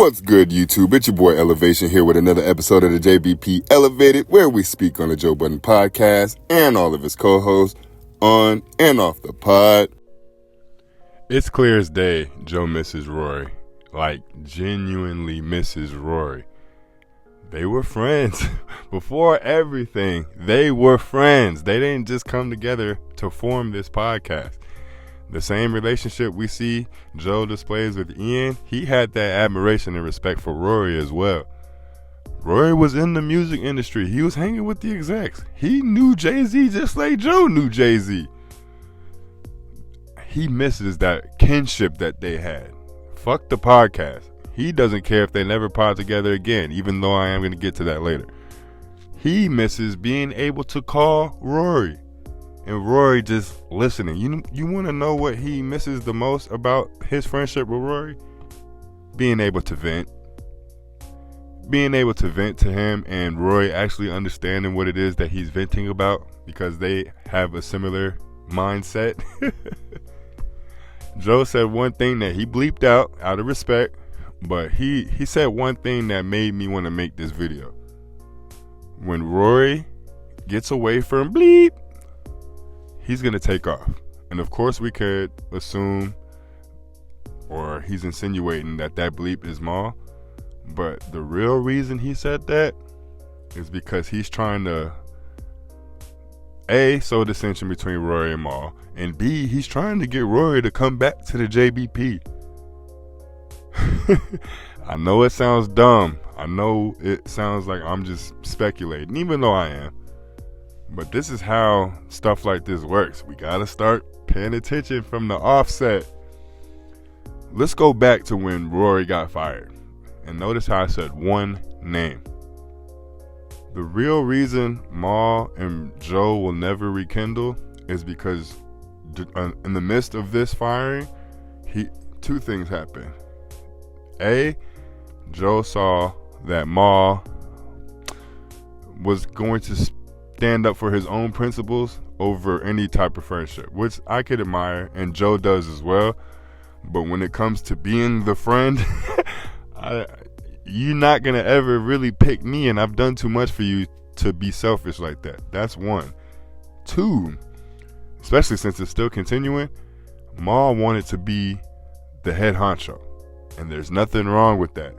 What's good, YouTube? It's your boy Elevation here with another episode of the JBP Elevated, where we speak on the Joe Budden podcast and all of his co-hosts on and off the pod. It's clear as day Joe misses Rory. Like, genuinely misses Rory. They were friends. Before everything, they were friends. They didn't just come together to form this podcast. The same relationship we see Joe displays with Ian, he had that admiration and respect for Rory as well. Rory was in the music industry. He was hanging with the execs. He knew Jay-Z just like Joe knew Jay-Z. He misses that kinship that they had. Fuck the podcast. He doesn't care if they never pod together again, even though I am going to get to that later. He misses being able to call Rory. And Rory just listening. You want to know what he misses the most about his friendship with Rory? Being able to vent. Being able to vent to him and Rory actually understanding what it is that he's venting about because they have a similar mindset. Joe said one thing that he bleeped out of respect, but he said one thing that made me want to make this video. When Rory gets away from bleep, he's going to take off. And of course we could assume, or he's insinuating that bleep is Maul. But the real reason he said that is because he's trying to A, sow dissension between Rory and Maul. And B, he's trying to get Rory to come back to the JBP. I know it sounds dumb. I know it sounds like I'm just speculating, even though I am. But this is how stuff like this works. We gotta start paying attention from the offset. Let's go back to when Rory got fired. And notice how I said one name. The real reason Maul and Joe will never rekindle is because in the midst of this firing, two things happened. A, Joe saw that Maul was going to stand up for his own principles over any type of friendship, which I could admire, and Joe does as well. But when it comes to being the friend, you're not gonna ever really pick me, and I've done too much for you to be selfish like that. That's one. Two, especially since it's still continuing, Maul wanted to be the head honcho, and there's nothing wrong with that.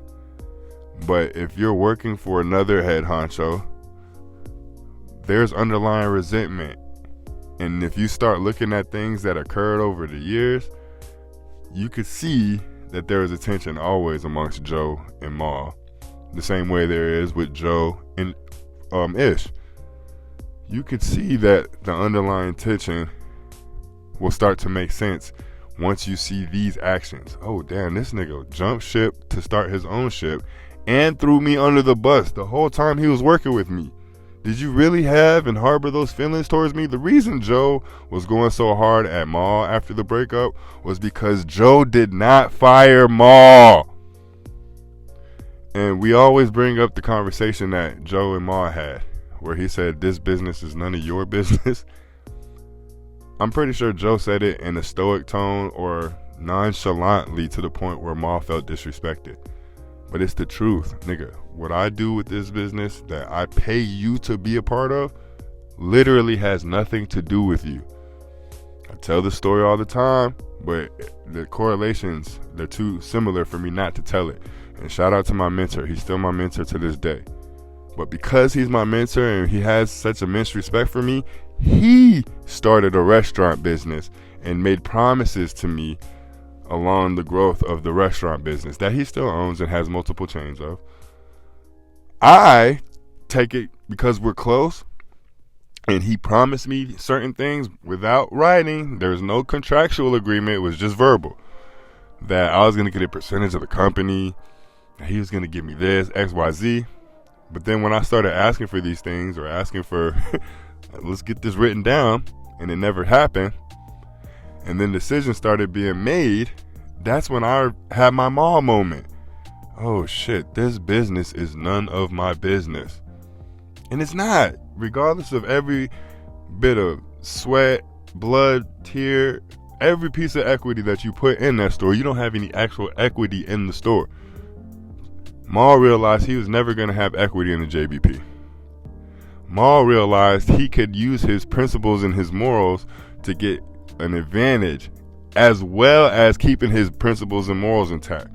But if you're working for another head honcho, there's underlying resentment. And if you start looking at things that occurred over the years, you could see that there is a tension always amongst Joe and Maul. The same way there is with Joe and Ish. You could see that the underlying tension will start to make sense once you see these actions. Oh damn, this nigga jumped ship to start his own ship and threw me under the bus the whole time he was working with me. Did you really have and harbor those feelings towards me? The reason Joe was going so hard at Maul after the breakup was because Joe did not fire Maul. And we always bring up the conversation that Joe and Maul had, where he said, this business is none of your business. I'm pretty sure Joe said it in a stoic tone or nonchalantly to the point where Maul felt disrespected. But it's the truth, nigga. What I do with this business that I pay you to be a part of literally has nothing to do with you. I tell the story all the time, but the correlations, they're too similar for me not to tell it. And shout out to my mentor. He's still my mentor to this day. But because he's my mentor and he has such immense respect for me, he started a restaurant business and made promises to me along the growth of the restaurant business that he still owns and has multiple chains of. I take it because we're close and he promised me certain things without writing. There's no contractual agreement. It was just verbal that I was going to get a percentage of the company, that he was going to give me this, X, Y, Z. But then when I started asking for these things or asking for let's get this written down, and it never happened, and then decisions started being made, that's when I had my Maul moment. Oh shit, this business is none of my business. And it's not. Regardless of every bit of sweat, blood, tear, every piece of equity that you put in that store, you don't have any actual equity in the store. Maul realized he was never going to have equity in the JBP. Maul realized he could use his principles and his morals to get an advantage, as well as keeping his principles and morals intact.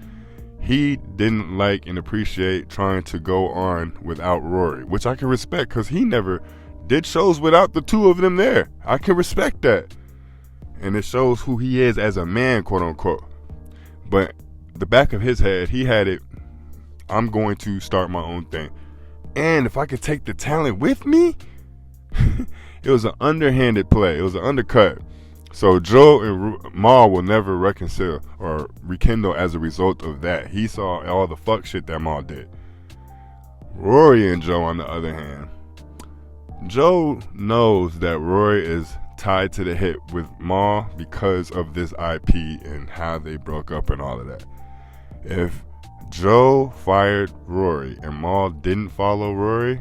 He didn't like and appreciate trying to go on without Rory, which I can respect because he never did shows without the two of them there. I can respect that. And it shows who he is as a man, quote unquote. But the back of his head, he had it, I'm going to start my own thing. And if I could take the talent with me, it was an underhanded play. It was an undercut. So Joe and Maul will never reconcile or rekindle as a result of that. He saw all the fuck shit that Maul did. Rory and Joe, on the other hand, Joe knows that Rory is tied to the hip with Maul because of this IP and how they broke up and all of that. If Joe fired Rory and Maul didn't follow Rory,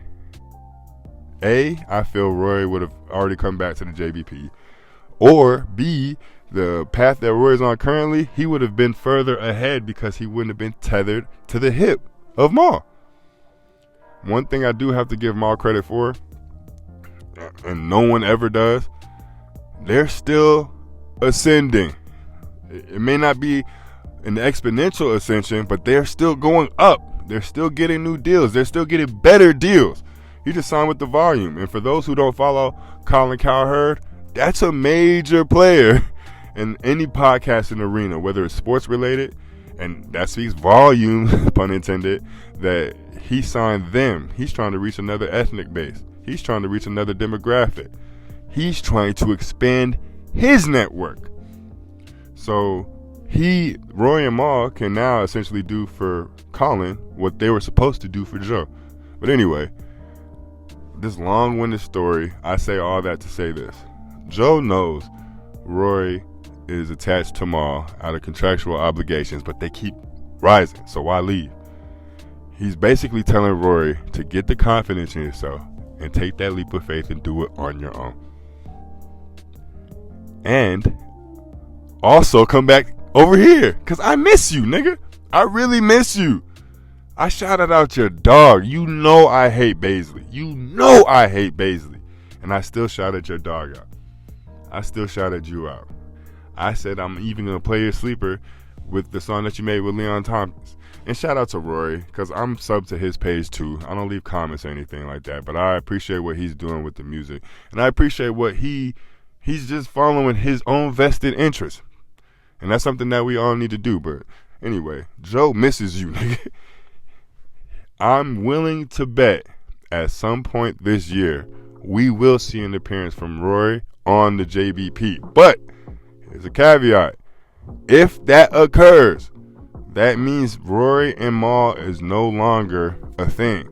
I feel Rory would have already come back to the JBP. Or B, the path that Rory's on currently, he would have been further ahead because he wouldn't have been tethered to the hip of Maul. One thing I do have to give Maul credit for, and no one ever does, they're still ascending. It may not be an exponential ascension, but they're still going up. They're still getting new deals. They're still getting better deals. He just signed with the Volume. And for those who don't follow Colin Cowherd, that's a major player in any podcasting arena, whether it's sports related, and that speaks volume, pun intended, that he signed them. He's trying to reach another ethnic base. He's trying to reach another demographic. He's trying to expand his network. So Rory and Maul can now essentially do for Colin what they were supposed to do for Joe. But anyway, this long-winded story, I say all that to say this. Joe knows Rory is attached to Maul out of contractual obligations, but they keep rising, so why leave? He's basically telling Rory to get the confidence in yourself and take that leap of faith and do it on your own. And also come back over here, because I miss you, nigga. I really miss you. I shouted out your dog. You know I hate Baisley. And I still shouted your dog out. I still shouted you out. I said I'm even going to play your sleeper with the song that you made with Leon Tompkins. And shout out to Rory, because I'm sub to his page too. I don't leave comments or anything like that, but I appreciate what he's doing with the music. And I appreciate what he's just following his own vested interest. And that's something that we all need to do. But anyway, Joe misses you, nigga. I'm willing to bet at some point this year we will see an appearance from Rory on the JBP. But there's a caveat. If that occurs, that means Rory and Maul is no longer a thing.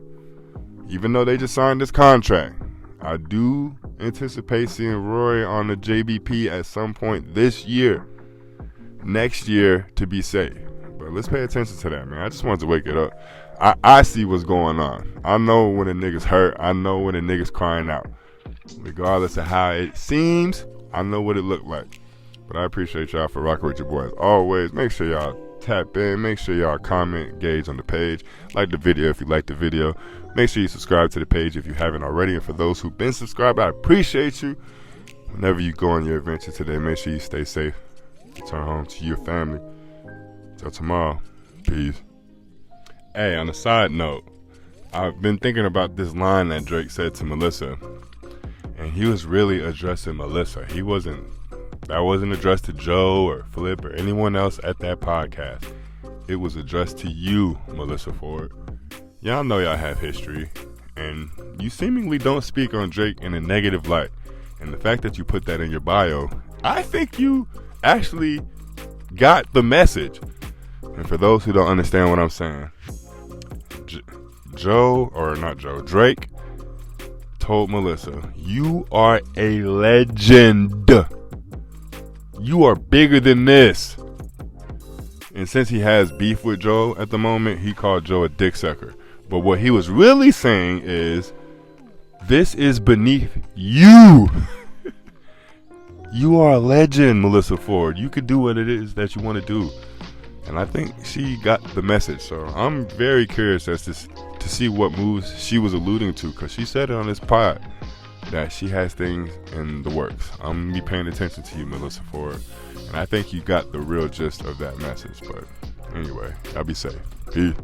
Even though they just signed this contract, I do anticipate seeing Rory on the JBP at some point this year. Next year to be safe. But let's pay attention to that, man. I just wanted to wake it up. I see what's going on. I know when a nigga's hurt. I know when a nigga's crying out. Regardless of how it seems, I know what it looked like. But I appreciate y'all for rocking with your boy as always. Make sure y'all tap in. Make sure y'all comment, engage on the page. Like the video if you like the video. Make sure you subscribe to the page if you haven't already. And for those who've been subscribed, I appreciate you. Whenever you go on your adventure today, make sure you stay safe. Return home to your family. Till tomorrow. Peace. Hey, on a side note, I've been thinking about this line that Drake said to Melissa. And he was really addressing Melissa. That wasn't addressed to Joe or Flip or anyone else at that podcast. It was addressed to you, Melissa Ford. Y'all know y'all have history. And you seemingly don't speak on Drake in a negative light. And the fact that you put that in your bio, I think you actually got the message. And for those who don't understand what I'm saying, Drake told Melissa, you are a legend. You are bigger than this. And since he has beef with Joe at the moment, he called Joe a dick sucker. But what he was really saying is, this is beneath you. You are a legend, Melissa Ford. You could do what it is that you want to do. And I think she got the message. So I'm very curious as to see what moves she was alluding to, because she said it on this pod that she has things in the works. I'm gonna be paying attention to you, Melissa Ford, and I think you got the real gist of that message. But anyway, y'all be safe. Peace.